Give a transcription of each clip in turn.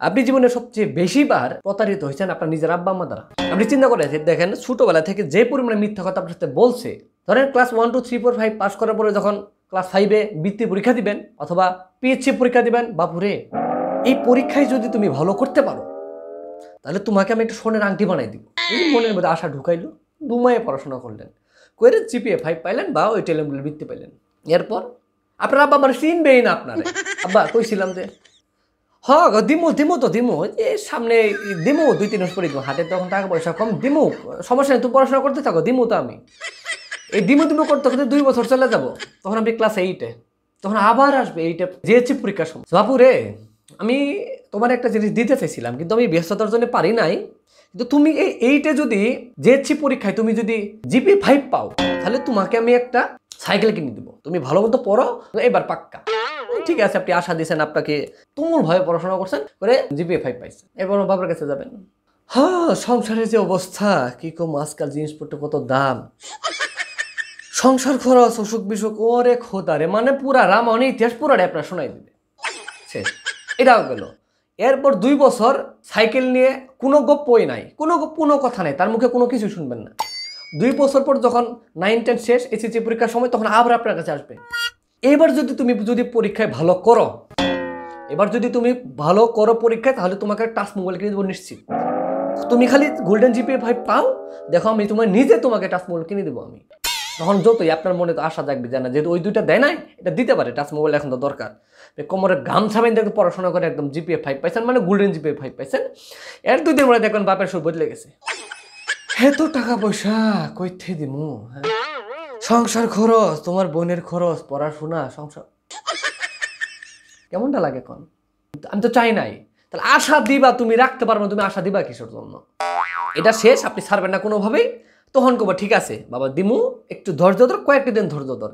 আপনি জীবনে সবচেয়ে বেশিবার প্রতারিত হয়েছেন আপনার নিজের আব্বা আম্মা দ্বারা। আপনি চিন্তা করে দেখেন, ছোটবেলা থেকে যে পরিমাণে মিথ্যা কথা আপনার সাথে বলছে, ধরেন ক্লাস 1 2 3 4 5 পাস করার পরে যখন ক্লাস 5-এ বৃত্তি পরীক্ষা দিবেন অথবা পিএইচসি পরীক্ষা দিবেন, বাপুরে এই পরীক্ষায় যদি তুমি ভালো করতে পারো তাহলে তোমাকে আমি একটা সোনার আংটি বানাই দিব। এই মনের মধ্যে আশা ঢুকাইলো, দুমায়ে পড়াশোনা করলেন, করে জিপিএ 5 পাইলেন বা ওই টেলেমগুলো বৃত্তি পাইলেন। এরপর আপনার আব্বা আমার চিনবেই না আপনারে। আব্বা কইছিলাম যে দিমু দিমু তো দিমু, এই সামনে দিমু 2-3 মাস পরে দিমু, হাতে তখন টাকা পয়সা কম, দিমু সমস্যা নেই, তুমি পড়াশোনা করতে থাকো, দিমু তো আমি। এই দিমু দিমু করতে করতে 2 বছর চলে যাব, তখন আমি ক্লাস 8-এ, তখন আবার আসবে 8-এ জিএসসি পরীক্ষার সময়। বাপুরে আমি তোমার একটা জিনিস দিতে চাইছিলাম কিন্তু আমি ব্যস্ততার জন্য পারি নাই, কিন্তু তুমি এই 8-এ যদি জিএসসি পরীক্ষায় তুমি যদি জিপিএ 5 পাও তাহলে তোমাকে আমি একটা সাইকেল কিনে দিব, তুমি ভালো মতো পড়ো এবার পাক্কা। ঠিক আছে, আপনি আশা দিয়েছেন, আপনাকে তুমুল ভাবে পড়াশোনা করছেন, করে জিপিএ 5 পাইছেন, এবার বাবার কাছে যাবেন। হ্যাঁ, সংসারের যে অবস্থা কি কম, আজকাল জিনিসপত্র কত দাম, সংসার খরচ, অসুখ বিসুখ, ওরে খোদারে, মানে পুরা রামায়ণ ইতিহাস পুরাটাই আপনার শোনাই দিবে। এটাও গেল। এরপর 2 বছর সাইকেল নিয়ে কোনো গপ্পই নাই, কোনো কথা নাই, তার মুখে কোনো কিছু শুনবেন না। 2 বছর পর যখন 9-10 শেষ, এসএসসি পরীক্ষার সময়, তখন আবার আপনার কাছে আসবে। এবার তুমি যদি পরীক্ষায় ভালো করো, পরীক্ষায়, তাহলে তোমাকে টাচ মোবাইল কিনে দেবো নিশ্চিত। তুমি খালি গোল্ডেন জিপিএ 5 পাও, দেখো আমি তোমাকে টাচ মোবাইল কিনে দেবো আমি। তখন যতই আপনার মনে তো আশা থাকবে, জানা যেহেতু ওই 2টা দেয় নাই, এটা দিতে পারে, টাচ মোবাইল এখন তো দরকার। কোমরে গামছা বেঁধে পড়াশোনা করে একদম জিপিএ 5 পাইছেন, মানে গোল্ডেন জিপিএ 5 পাইছেন। এর 2 দিন পরে দেখবেন বাপের সুর বদলে গেছে। এত টাকা পয়সা কইতে দিমু, হ্যাঁ, সংসার খরচ, তোমার বোনের খরচ, পড়াশোনা, সংসার, কেমনটা লাগে কোন? আমি তো চাই নাই। তাহলে আশা দিবা, তুমি রাখতে পারবে, তুমি আশা দিবা কিসের জন্য? এটা শেষ, আপনি ছাড়বেন না কোনোভাবেই। তখন কব ঠিক আছে বাবা দিমু, একটু ধৈর্য ধর, কয়েকটা দিন ধৈর্য ধর।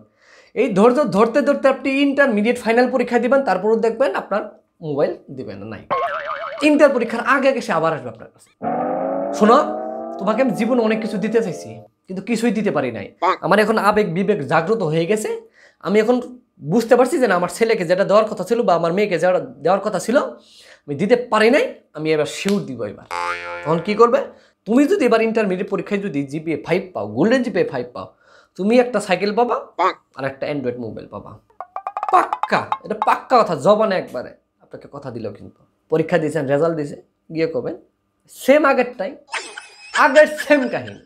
এই ধৈর্য ধরতে ধরতে আপনি ইন্টারমিডিয়েট ফাইনাল পরীক্ষা দিবেন, তারপরও দেখবেন আপনার মোবাইল দিবেন না, নাই। ইন্টার পরীক্ষার আগে সে আবার আসবে আপনার কাছে। শোনো, তোমাকে আমি জীবনে অনেক কিছু দিতে চাইছি কিন্তু কিছুই দিতে পারি নাই। আমার এখন আবেগ বিবেক জাগ্রত হয়ে গেছে, আমি এখন বুঝতে পারছি যে না, আমার ছেলেকে যেটা দেওয়ার কথা ছিল বা আমার মেয়েকে যেটা দেওয়ার কথা ছিল আমি দিতে পারি নাই, আমি এবার শিওর দিব। এবার তখন কি করবে? তুমি যদি এবার ইন্টারমিডিয়েট পরীক্ষায় যদি জিপিএ 5 পাও, গোল্ডেন জিপিএ 5 পাও, তুমি একটা সাইকেল পাবা আর একটা অ্যান্ড্রয়েড মোবাইল পাবা, পাক্কা। এটা পাক্কা কথা, জবানে একবারে আপনাকে কথা দিলেও। কিন্তু পরীক্ষা দিয়েছেন, রেজাল্ট দিয়েছে, গিয়ে করবেন সেম আগেরটাই, আগের সেম কাহিনী।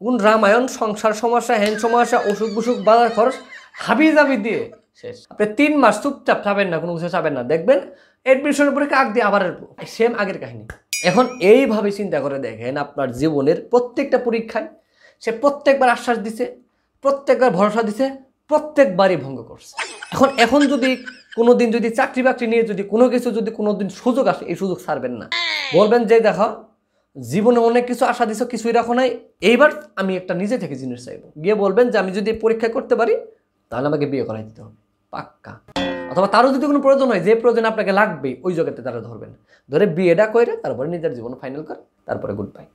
কোন রামায়ণ, সংসার সমস্যা, হ্যান সমস্যা, অসুখ বিসুখ, বাজার খরচ, হাবি জাবি দিয়ে শেষ। আপনি 3 মাস চুপচাপ চাবেন না, কোনো কিছু চাবেন না, দেখবেন এডমিশনের পরীক্ষা আগ দিয়ে আবার সেম আগের কাহিনী। এখন এইভাবে চিন্তা করে দেখেন, আপনার জীবনের প্রত্যেকটা পরীক্ষায় সে প্রত্যেকবার আশ্বাস দিছে, প্রত্যেকবার ভরসা দিছে, প্রত্যেকবারই ভঙ্গ করছে। এখন যদি কোনোদিন যদি চাকরি বাকরি নিয়ে যদি কোনো কিছু যদি কোনোদিন সুযোগ আসে, এই সুযোগ ছাড়বেন না। বলবেন যে দেখো জীবনে অনেক কিছু আশা দিছো, কিছুই রাখো নাই, এইবার আমি একটা নিজে থেকে জিনিস চাইবো। গিয়ে বলবেন যে আমি যদি পরীক্ষা করতে পারি তাহলে আমাকে বিয়ে করাই দিতে হবে, পাক্কা। অথবা তারও যদি কোনো প্রয়োজন হয়, যে প্রয়োজন আপনাকে লাগবে, ওই জায়গাতে তারা ধরবেন, ধরে বিয়েটা করে তারপরে নিজের জীবন ফাইনাল করে, তারপরে গুড বাই।